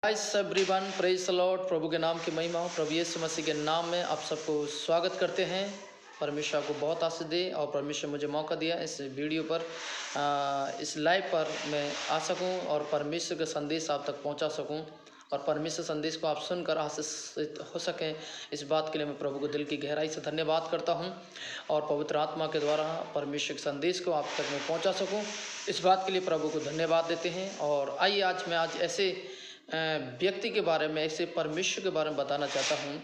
Guys everyone, praise the Lord. प्रभु के नाम की महिमा हो। प्रभु यीशु मसीह के नाम में आप सबको स्वागत करते हैं। परमेश्वर को बहुत आशीष दे और परमेश्वर मुझे मौका दिया इस वीडियो पर इस लाइव पर मैं आ सकूं और परमेश्वर का संदेश आप तक पहुंचा सकूं और परमेश्वर संदेश को आप सुनकर आशीषित हो सकें। इस बात के लिए मैं प्रभु को दिल की गहराई से धन्यवाद करता हूं और पवित्र आत्मा के द्वारा परमेश्वर के संदेश को आप तक मैं पहुँचा सकूँ, इस बात के लिए प्रभु को धन्यवाद देते हैं। और आइए आज ऐसे व्यक्ति के बारे में, ऐसे परमेश्वर के बारे में बताना चाहता हूँ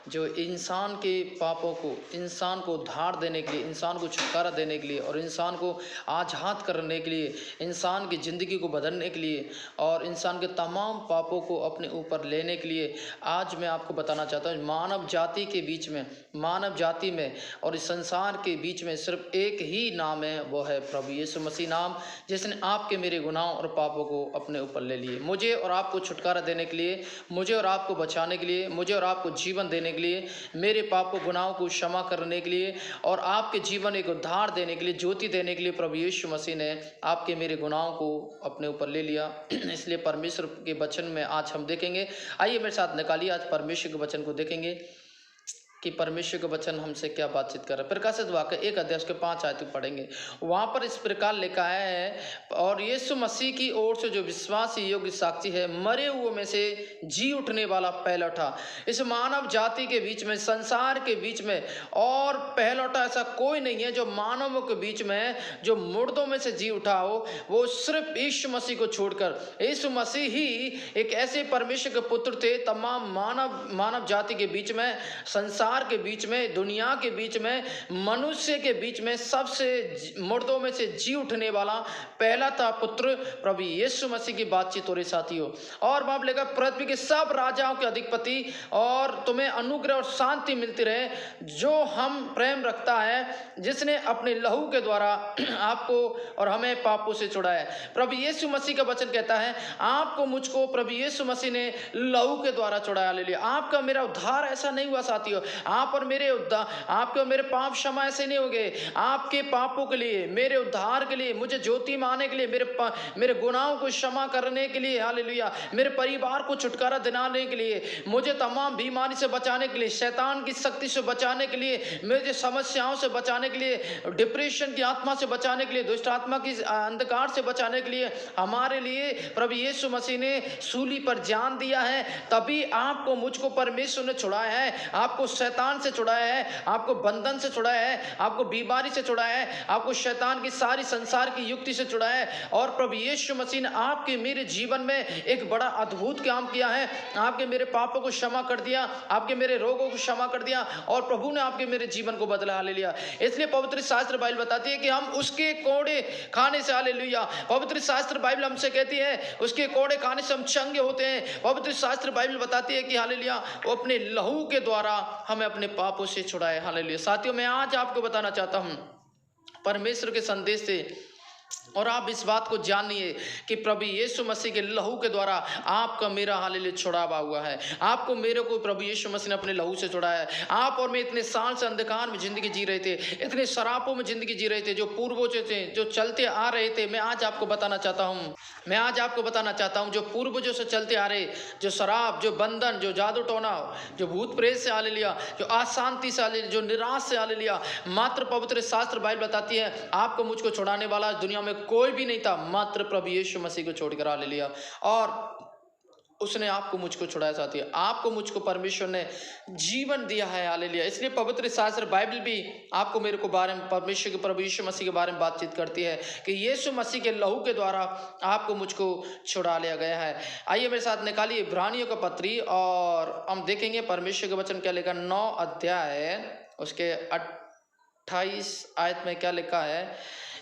जो इंसान के पापों को, इंसान को उद्धार देने के लिए, इंसान को छुटकारा देने के लिए और इंसान को आज़ाद करने के लिए, इंसान की ज़िंदगी को बदलने के लिए और इंसान के तमाम पापों को अपने ऊपर लेने के लिए आज मैं आपको बताना चाहता हूँ। मानव जाति के बीच में, मानव जाति में और इस संसार के बीच में सिर्फ एक ही नाम है, वो है प्रभु यीशु मसीह नाम, जिसने आपके मेरे गुनाहों और पापों को अपने ऊपर ले लिए। मुझे और आपको छुटकारा देने के लिए, मुझे और आपको बचाने के लिए, मुझे और आपको जीवन देने के लिए, मेरे पापों गुनाहों को क्षमा करने के लिए और आपके जीवन एक उद्धार देने के लिए, ज्योति देने के लिए प्रभु यीशु मसीह ने आपके मेरे गुनाहों को अपने ऊपर ले लिया। इसलिए परमेश्वर के वचन में आज हम देखेंगे। आइए मेरे साथ निकालिए, आज परमेश्वर के वचन को देखेंगे कि परमेश्वर का वचन हमसे क्या बातचीत कर रहा है। प्रकाशित वाक्य 1 अध्याय उसके 5 आयत पढ़ेंगे। वहाँ पर इस प्रकार लिखा है, और यीशु मसीह की ओर से जो विश्वास योग्य साक्षी है, मरे हुए में से जी उठने वाला पहलौठा। इस मानव जाति के बीच में, संसार के बीच में और पहलौठा ऐसा कोई नहीं है जो मानवों के बीच में जो मुर्दों में से जी उठा हो, वो सिर्फ यीशु मसीह को छोड़कर। यीशु मसीह ही एक ऐसे परमेश्वर के पुत्र थे तमाम मानव जाति के बीच में, संसार के बीच में, दुनिया के बीच में, मनुष्य के बीच में सबसे मुर्दों में से जी उठने वाला पहला था पुत्र प्रभु यीशु मसीह की बातचीत हो रही साथियों। और बाप लेकर पृथ्वी के सब राजाओं के अधिपति, और तुम्हें अनुग्रह और शांति मिलती रहे जो हम प्रेम रखता है, जिसने अपने लहू के द्वारा आपको और हमें पापों से छुड़ाया। प्रभु यीशु मसीह का वचन कहता है, आपको मुझको प्रभु यीशु मसीह ने लहू के द्वारा छुड़ाया। ले लिया। आपका मेरा उद्धार ऐसा नहीं हुआ साथियों। आप और मेरे आपके और मेरे पाप क्षमा ऐसे नहीं हो गए। आपके पापों के लिए, मेरे उद्धार के लिए, मुझे ज्योति में आने के लिए, मेरे गुनाहों को क्षमा करने के लिए, हालेलुया, मेरे परिवार को छुटकारा दिलाने के लिए, मुझे तमाम बीमारी से बचाने के लिए, शैतान की शक्ति से बचाने के लिए, मुझे समस्याओं से बचाने के लिए, डिप्रेशन की आत्मा से बचाने के लिए, दुष्ट आत्मा की अंधकार से बचाने के लिए हमारे लिए प्रभु यीशु मसीह ने सूली पर जान दिया है। तभी आपको मुझको परमेश्वर ने छुड़ाया है, आपको शैतान से छुड़ाया है, आपको बंधन से छुड़ाया है, आपको बीमारी से छुड़ाया है, आपको शैतान की सारी संसार की युक्ति से छुड़ाया है। और प्रभु यीशु मसीह ने आपके मेरे जीवन में एक बड़ा अद्भुत काम किया है। आपके मेरे पापों को क्षमा कर दिया, आपके मेरे रोगों को क्षमा कर दिया और प्रभु ने आपके मेरे जीवन को बदला ले लिया। इसलिए पवित्र शास्त्र बाइबल बताती है कि हम उसके कोड़े खाने से, हालेलुया, पवित्र शास्त्र बाइबल हमसे कहती है उसके कोड़े खाने से हम चंगे होते हैं। पवित्र शास्त्र बाइबल बताती है कि हालेलुया, वो अपने लहू के द्वारा हमें अपने पापों से छुड़ाए। हालेलुया। साथियों, मैं आज आपको बताना चाहता हूं परमेश्वर के संदेश से, और आप इस बात को जानिए कि प्रभु यीशु मसीह के लहू के द्वारा आपका मेरा हालेलुया छुड़ावा हुआ है। आपको मेरे को प्रभु यीशु मसीह ने अपने लहू से छुड़ाया है। आप और मैं इतने साल से अंधकार में जिंदगी जी रहे थे, इतने शराबों में जिंदगी जी रहे थे, जो पूर्वजों से जो चलते आ रहे थे। मैं आज आपको बताना चाहता हूं जो पूर्वजों से चलते आ रहे, जो शराब, जो बंधन, जो जादू टोना, जो भूत प्रेत से हालेलुया, जो अशांति से हालेलुया, जो निराश से हालेलुया, मात्र पवित्र शास्त्र बाइबल बताती है आपको मुझको छुड़ाने वाला दुनिया में कोई भी नहीं था, मात्र प्रभु यीशु मसीह को छोड़कर हालेलुया। और उसने आपको मुझको छुड़ाया साथी, आपको मुझको परमेश्वर ने जीवन दिया है। हालेलुया। इसलिए पवित्र शास्त्र बाइबल भी आपको मेरे को बारे में परमेश्वर के प्रभु यीशु मसीह के बारे में बातचीत करती है कि यीशु मसीह के लहू के द्वारा आपको मुझको छुड़ा लिया गया है। आइए मेरे साथ निकालिए इब्रानियों का पत्री और हम देखेंगे परमेश्वर के वचन क्या लिखा। 9 अध्याय उसके 28 आयत में क्या लिखा है।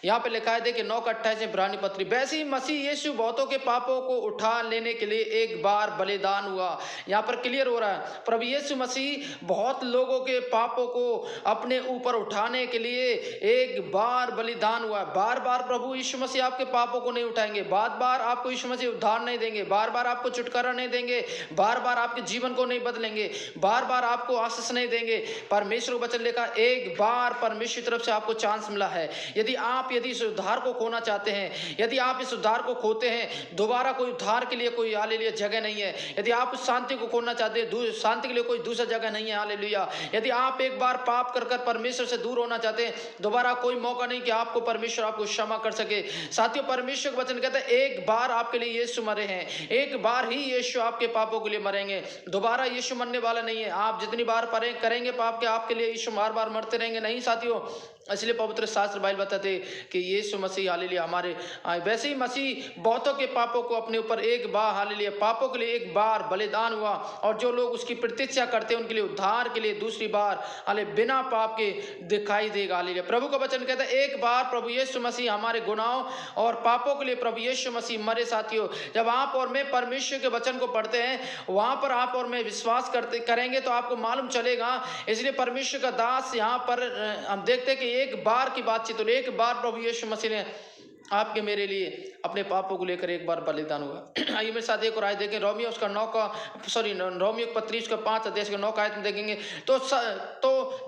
यहाँ पे लिखा है, देखिए 9 का 28 इब्रानी पत्री, वैसे ही मसीह यीशु बहुतों के पापों को उठा लेने के लिए एक बार बलिदान हुआ। यहाँ पर क्लियर हो रहा है प्रभु यीशु मसीह बहुत लोगों के पापों को अपने ऊपर उठाने के लिए एक बार बलिदान हुआ। बार बार प्रभु यीशु मसीह आपके पापों को नहीं उठाएंगे, बार बार आपको यीशु मसीह उद्धार नहीं देंगे, बार बार आपको छुटकारा नहीं देंगे, बार बार आपके जीवन को नहीं बदलेंगे, बार बार आपको आशीष नहीं देंगे। परमेश्वर वचन लिखा, एक बार परमेश्वर की तरफ से आपको चांस मिला है। यदि आप आप यदि इस उद्धार को खोना चाहते हैं, यदि आप इस उद्धार को खोते हैं, दोबारा कोई उद्धार के लिए कोई हालेलुया जगह नहीं है। यदि आप उस शांति को खोना चाहते हैं, शांति के लिए कोई दूसरा जगह नहीं है। हालेलुया। यदि आप एक बार पाप कर कर परमेश्वर से दूर होना चाहते हैं, दोबारा कोई मौका नहीं कि आपको परमेश्वर आपको क्षमा कर सके। साथियों, परमेश्वर का वचन कहता है एक बार आपके लिए यीशु मरे हैं, एक बार ही यीशु आपके पापों के लिए मरेंगे, दोबारा यीशु मरने वाला नहीं है। आप जितनी बार करेंगे पाप के, आपके लिए यीशु बार बार मरते रहेंगे नहीं साथियों। इसलिए पवित्र शास्त्र बाइबल बताते कि यीशु मसीह हालेलुया हमारे वैसे ही मसीह बहुतों के पापों को अपने ऊपर एक बार हालेलुया पापों के लिए एक बार बलिदान हुआ, और जो लोग उसकी प्रतीक्षा करते हैं उनके लिए उद्धार के लिए दूसरी बार हालेलुया बिना पाप के दिखाई देगा। हालेलुया। प्रभु का वचन कहता है एक बार प्रभु यीशु मसीह हमारे गुनाहों और पापों के लिए प्रभु यीशु मसीह मरे। साथियों, जब आप और मैं परमेश्वर के वचन को पढ़ते हैं, वहां पर आप और मैं विश्वास करेंगे तो आपको मालूम चलेगा। इसलिए परमेश्वर का दास यहाँ पर हम देखते हैं कि एक बार की बातचीत, तो एक बार प्रभु यीशु मसीह ने आपके मेरे लिए अपने पापों को लेकर एक बार बलिदान हुआ। आइए मेरे साथ एक और आयत देखें, रोमियो उसका 9 का रोमियो पत्री उसका 5 अध्याय का 9 का आयत में देखेंगे तो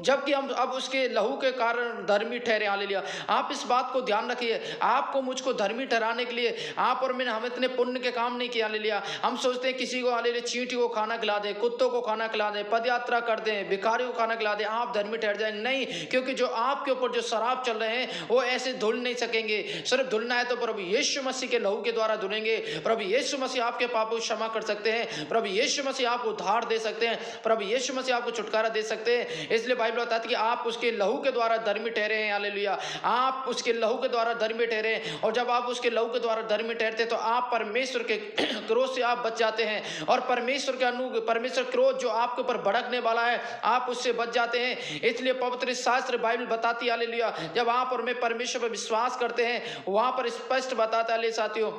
जबकि हम अब उसके लहू के कारण धर्मी ठहरे। हालेलुया। आप इस बात को ध्यान रखिए, आपको मुझको धर्मी ठहराने के लिए आप और मैंने हम इतने पुण्य के काम नहीं किया। हालेलुया। हम सोचते हैं किसी को हालेलुया चींटी को खाना खिला दें, कुत्तों को खाना खिला दें, पदयात्रा कर दें, भिखारियों को खाना खिला दें, आप धर्मी ठहर जाएंगे। नहीं, क्योंकि जो आपके ऊपर जो शराब चल रहे हैं वो ऐसे धुल नहीं सकेंगे। सिर्फ धुलना है तो प्रभु यीशु मसीह के लहू के द्वारा धुलेंगे। प्रभु यीशु मसीह आपके पापों को क्षमा कर सकते हैं, प्रभु यीशु मसीह आपको उद्धार दे सकते हैं, प्रभु यीशु मसीह आपको छुटकारा दे सकते हैं। इसलिए बाइबल बताती है कि आप उसके लहू के द्वारा धर्मी ठहरे हैं। हालेलुया। आप उसके लहू के द्वारा धर्मी ठहरे हैं, और जब आप उसके लहू के द्वारा धर्मी ठहरते हैं तो आप परमेश्वर के क्रोध से आप बच जाते हैं, और परमेश्वर क्रोध जो आपके ऊपर भड़कने वाला है आप उससे बच जाते हैं। इसलिए पवित्र शास्त्र बाइबल बताती है हालेलुया, जब आप और मैं परमेश्वर पर विश्वास करते हैं वहां पर स्पष्ट बताता है साथियों।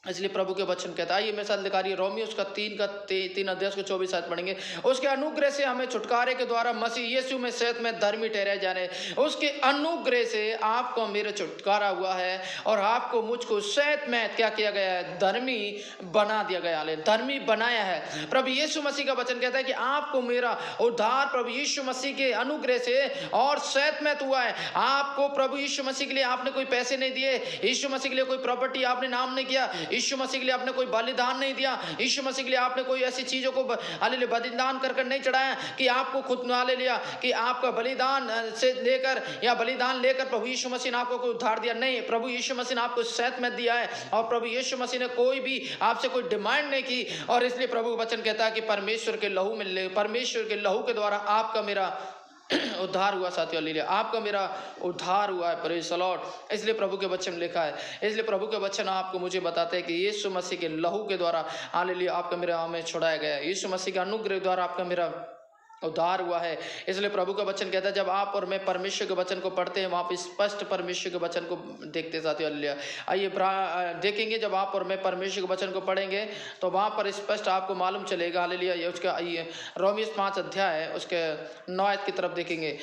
इसलिए प्रभु के वचन कहता है, ये मेरे साथ लिखा रही है रोमियो उसका 3 अध्याय को 24 आयत पढ़ेंगे। उसके अनुग्रह से हमें छुटकारे के द्वारा मसीह यीशु में सेहत में धर्मी ठहराए जाने, उसके अनुग्रह से आपको मेरे छुटकारा हुआ है, और आपको मुझको सेहत में क्या किया गया है, धर्मी बना दिया गया है, धर्मी बनाया है। प्रभु यीशु मसीह का वचन कहता है कि आपको मेरा उद्धार प्रभु यीशु मसीह के अनुग्रह से और सेहत में हुआ है। आपको प्रभु यीशु मसीह के लिए आपने कोई पैसे नहीं दिए, यीशु मसीह के लिए कोई प्रॉपर्टी आपने नाम नहीं किया, यीशु मसीह के लिए आपने कोई बलिदान नहीं दिया, यीशु मसीह के लिए आपने कोई ऐसी चीजों को हालेलुया बलिदान कर नहीं चढ़ाया कि आपको खुद हालेलुया कि आपका बलिदान से लेकर या बलिदान लेकर प्रभु यीशु मसीह ने आपको कोई उद्धार दिया। नहीं, प्रभु यीशु मसीह ने आपको सेहत में दिया है, और प्रभु यीशु मसीह ने कोई भी आपसे कोई डिमांड नहीं की। और इसलिए प्रभु वचन कहता है कि परमेश्वर के लहू के द्वारा आपका मेरा उद्धार हुआ। साथियों, हालेलुया, आपका मेरा उद्धार हुआ है। Praise the Lord. इसलिए प्रभु के वचन में लिखा है, इसलिए प्रभु के वचन आपको मुझे बताते हैं कि यीशु मसीह के लहू के द्वारा हालेलुया आपका मेरा हमें छुड़ाया गया है, यीशु मसीह के अनुग्रह द्वारा आपका मेरा उद्धार हुआ है। इसलिए प्रभु का वचन कहता है जब आप और मैं परमेश्वर के वचन को पढ़ते हैं वहाँ पर स्पष्ट परमेश्वर के वचन को देखते साथियों। हालेलुया। आइए देखेंगे, जब आप और मैं परमेश्वर के वचन को पढ़ेंगे तो वहाँ पर स्पष्ट आपको मालूम चलेगा। हालेलुया। ये उसका आइए रोमियो 5 अध्याय है उसके 9 आयत की तरफ देखेंगे।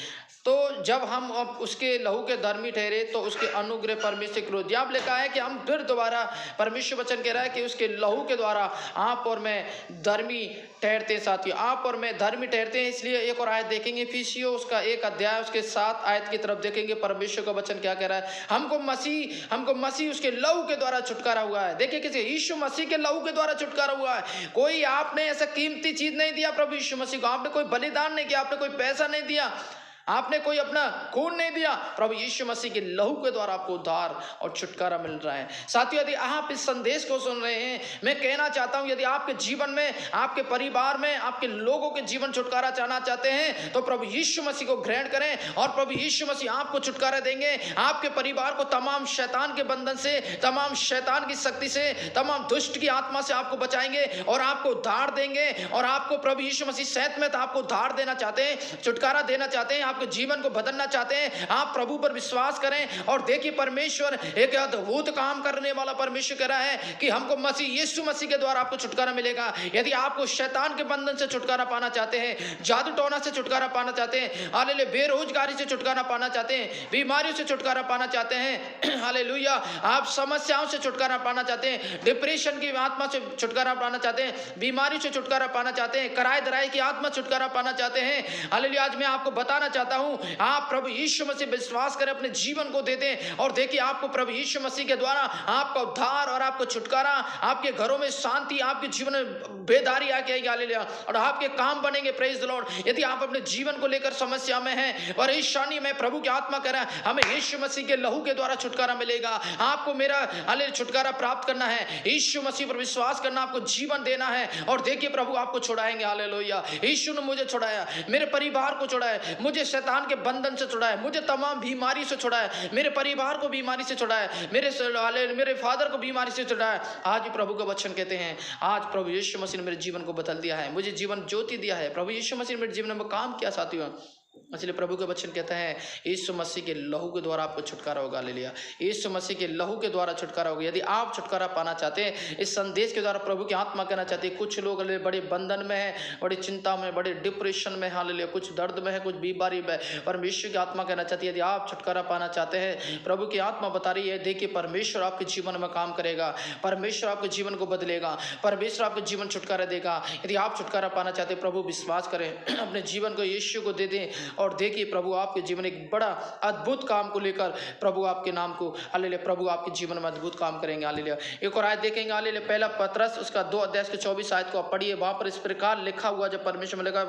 तो जब हम अब उसके लहू के धर्मी ठहरे तो उसके अनुग्रह परमेश्वर क्रोध, यहाँ लिखा है कि हम फिर दोबारा परमेश्वर वचन कह रहा है कि उसके लहू के द्वारा आप और मैं धर्मी ठहरते। साथियों, आप और मैं धर्मी ठहरते हैं। इसलिए एक और आयत देखेंगे, इफिसियों उसका 1 अध्याय उसके 7 आयत की तरफ देखेंगे। परमेश्वर का वचन क्या कह रहा है, हमको मसीह उसके लहू के द्वारा छुटकारा हुआ है। देखिए, किसी यीशु मसीह के लहू के द्वारा छुटकारा हुआ है। कोई आपने ऐसा कीमती चीज नहीं दिया प्रभु यीशु मसीह को, आपने कोई बलिदान नहीं किया, आपने कोई पैसा नहीं दिया, आपने कोई अपना खून नहीं दिया, प्रभु यीशु मसीह के लहू के द्वारा आपको उद्धार और छुटकारा मिल रहा है। साथियों, यदि आप इस संदेश को सुन रहे हैं, मैं कहना चाहता हूं यदि आपके जीवन में, आपके परिवार में, आपके लोगों के जीवन छुटकारा चाहना चाहते हैं तो प्रभु यीशु मसीह को ग्रहण करें, और प्रभु यीशु मसीह आपको छुटकारा देंगे। आपके परिवार को तमाम शैतान के बंधन से, तमाम शैतान की शक्ति से, तमाम दुष्ट की आत्मा से आपको बचाएंगे और आपको उद्धार देंगे। और आपको प्रभु यीशु मसीह सेहत में आपको उद्धार देना चाहते हैं, छुटकारा देना चाहते हैं, आपके जीवन को बदलना चाहते हैं। आप प्रभु पर विश्वास करें और देखिए परमेश्वर एक अद्भुत काम करने वाला परमेश्वर कह रहा है कि हमको मसीह यीशु मसीह के द्वारा आपको छुटकारा मिलेगा। यदि आपको शैतान के बंधन से छुटकारा पाना चाहते हैं, जादू टोना से छुटकारा पाना चाहते हैं, हालेलुया, बेरोजगारी से छुटकारा पाना चाहते हैं, बीमारियों से छुटकारा पाना चाहते हैं, हालेलुया, आप समस्याओं से छुटकारा पाना चाहते हैं, डिप्रेशन की आत्मा से छुटकारा पाना चाहते हैं, बीमारी से छुटकारा पाना चाहते हैं, किराए दराए की आत्मा छुटकारा पाना चाहते हैं, हालेलुया, आज मैं आपको बताना चाहता चाहता हूँ, आप प्रभु यीशु मसीह विश्वास करें, अपने जीवन को दे दें और देखिए आपको प्रभु यीशु मसीह के द्वारा आपका उद्धार और आपको छुटकारा, आपके घरों में शांति, आपके जीवन में बेदारी आके आएगी, हालेलुया, और आपके काम बनेंगे। Praise the Lord. यदि आप अपने जीवन को लेकर समस्या में हैं, परेशानी में, प्रभु की आत्मा कह रहा है हमें यीशु मसीह के लहू के द्वारा छुटकारा मिलेगा। आपको मेरा हालेलुया छुटकारा प्राप्त करना है, यीशु मसीह पर विश्वास करना, आपको जीवन देना है और देखिए प्रभु आपको छुड़ाएंगे। हालेलुया। यीशु ने मुझे छुड़ाया, मेरे परिवार को छुड़ाया, मुझे शैतान के बंधन से छुड़ाया, मुझे तमाम बीमारी से छुड़ाया, मेरे परिवार को बीमारी से छुड़ाया, मेरे फादर को बीमारी से छुड़ाया। आज भी प्रभु का वचन कहते हैं, आज प्रभु यीशु मसीह ने मेरे जीवन को बदल दिया है, मुझे जीवन ज्योति दिया है। प्रभु यीशु मसीह ने मेरे जीवन में काम किया साथियों। इसलिए प्रभु के वचन कहता है यीशु मसीह के लहू के द्वारा आपको छुटकारा होगा। हालेलुया। यीशु मसीह के लहू के द्वारा छुटकारा होगा। यदि आप छुटकारा पाना चाहते हैं, इस संदेश के द्वारा प्रभु की आत्मा कहना चाहती है, कुछ लोग बड़े बंधन में है, बड़ी चिंता में, बड़े डिप्रेशन में, हालेलुया, कुछ दर्द में है, कुछ बीमारी में, परमेश्वर की आत्मा कहना चाहती है यदि आप छुटकारा पाना चाहते हैं, प्रभु की आत्मा बता रही है, देखिए परमेश्वर आपके जीवन में काम करेगा, परमेश्वर आपके जीवन को बदलेगा, परमेश्वर आपके जीवन छुटकारा देगा। यदि आप छुटकारा पाना चाहते हैं, प्रभु विश्वास करें, अपने जीवन को यीशु को दे दें और देखिए प्रभु आपके जीवन एक बड़ा अद्भुत काम को लेकर प्रभु आपके नाम को, हालेलुया, प्रभु आपके जीवन में अद्भुत काम करेंगे। हालेलुया। एक और आयत देखेंगे, हालेलुया, पहला पतरस उसका 2 अध्याय के 24 आयत को आप पढ़िए। वहां पर इस प्रकार लिखा हुआ, जब परमेश्वर में लिखा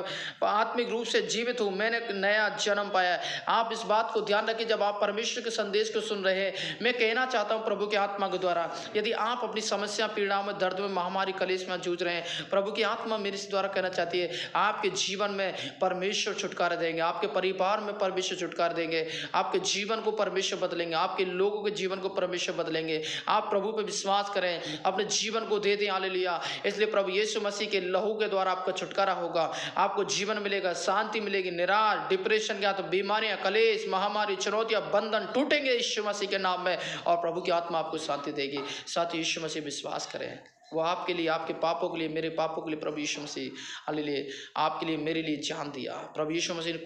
आत्मिक रूप से जीवित हूं, मैंने एक नया जन्म पाया है। आप इस बात को ध्यान रखिए, जब आप परमेश्वर के संदेश को सुन रहे हैं, मैं कहना चाहता हूं प्रभु की आत्मा के द्वारा, यदि आप अपनी समस्या, पीड़ाओं में, दर्द में, महामारी, कलेश में जूझ रहे हैं, प्रभु की आत्मा मेरे से द्वारा कहना चाहती है आपके जीवन में परमेश्वर छुटकारा देंगे, आपके परिवार में परमेश्वर छुटकारा देंगे, आपके जीवन को परमेश्वर बदलेंगे, आपके लोगों के जीवन को परमेश्वर बदलेंगे। आप प्रभु पे विश्वास करें, अपने जीवन को दे दें। हालेलुया। इसलिए प्रभु यीशु मसीह के लहू के द्वारा आपका छुटकारा होगा, आपको जीवन मिलेगा, शांति मिलेगी, निराश, डिप्रेशन क्या तो बीमारियां, कलेश, महामारी, चुनौतियां, बंधन टूटेंगे यीशु मसीह के नाम में और प्रभु की आत्मा आपको शांति देगी। साथ ही यीशु मसीह विश्वास करें, वो आपके लिए, आपके पापों के लिए, मेरे पापों के लिए प्रभु यीशु मसीह, हालेलुया, आपके लिए, मेरे लिए जान दिया। प्रभु यीशु मसीह ने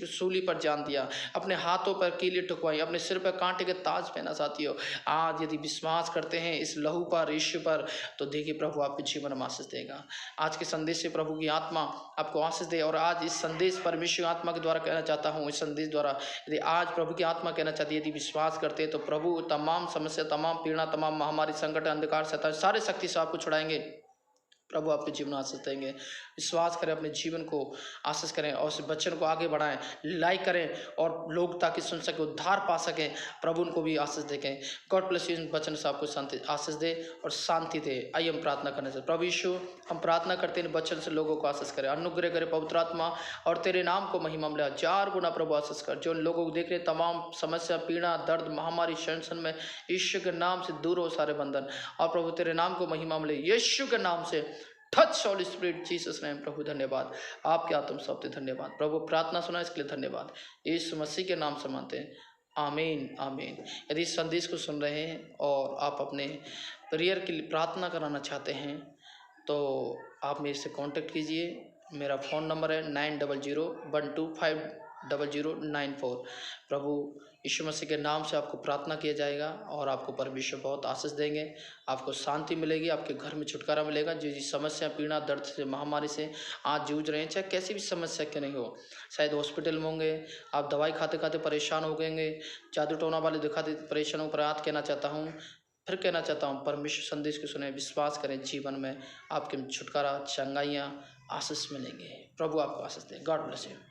सूली पर जान दिया, अपने हाथों पर कीले ठुकवाई, अपने सिर पर कांटे के ताज पहना। साथियों, आज यदि विश्वास करते हैं इस लहू पर, यीशु पर, तो देखिए प्रभु आपके जीवन में आशीष देगा। आज के संदेश से प्रभु की आत्मा आपको आशीष दे। और आज इस संदेश परमेश्वर आत्मा के द्वारा कहना चाहता हूँ, इस संदेश द्वारा यदि आज प्रभु की आत्मा कहना चाहती है, यदि विश्वास करते हैं तो प्रभु तमाम समस्या, तमाम पीड़ा, तमाम महामारी, संकट, अंधकार, शैतान, सारे शक्ति से आपको छुड़ाएंगे। प्रभु आपके जीवन में आशीष देंगे। विश्वास करें, अपने जीवन को आशीष करें और उस वचन को आगे बढ़ाएं, लाइक करें और लोग ताकि सुन सके, उद्धार पा सकें, प्रभु उनको भी आशीष दें। God bless you. इन वचन से आपको शांति, आशीष दे और शांति दे। आइए हम प्रार्थना करने से। प्रभु यीशु, हम प्रार्थना करते हैं इन वचन से लोगों को आशीष करें, अनुग्रह करे पवित्र आत्मा, और तेरे नाम को महिमा मिले 1000 गुना प्रभु आशीष कर। जो लोगों को देख रहे तमाम समस्या, पीड़ा, दर्द, महामारी, टेंशन में, यीशु के नाम से दूर हो सारे बंधन, और प्रभु तेरे नाम को महिमा मिले यीशु के नाम से। Touch Holy Spirit, Jesus name. प्रभु धन्यवाद, आपके आत्म शब्द धन्यवाद। प्रभु प्रार्थना सुना इसके लिए धन्यवाद, यीशु मसीह के नाम से मानते हैं, आमीन आमीन। यदि इस संदेश को सुन रहे हैं और आप अपने प्रेयर के लिए प्रार्थना कराना चाहते हैं तो आप मेरे से कांटेक्ट कीजिए। मेरा फ़ोन नंबर है 9001250094। प्रभु यीशु मसीह के नाम से आपको प्रार्थना किया जाएगा और आपको परमेश्वर बहुत आशीष देंगे, आपको शांति मिलेगी, आपके घर में छुटकारा मिलेगा। जिस समस्या, पीड़ा, दर्द से, महामारी से आज जूझ रहे हैं, चाहे कैसी भी समस्या क्यों नहीं हो, शायद हॉस्पिटल में होंगे, आप दवाई खाते खाते परेशान हो गएंगे, जादू टोना वाले दिखाते परेशान हो, पर आज कहना चाहता हूँ, फिर कहना चाहता हूँ, परमेश्वर संदेश को सुने, विश्वास करें, जीवन में आपके छुटकारा, चंगाइयाँ, आशीष मिलेंगे। प्रभु आपको आशीष दे। God bless you.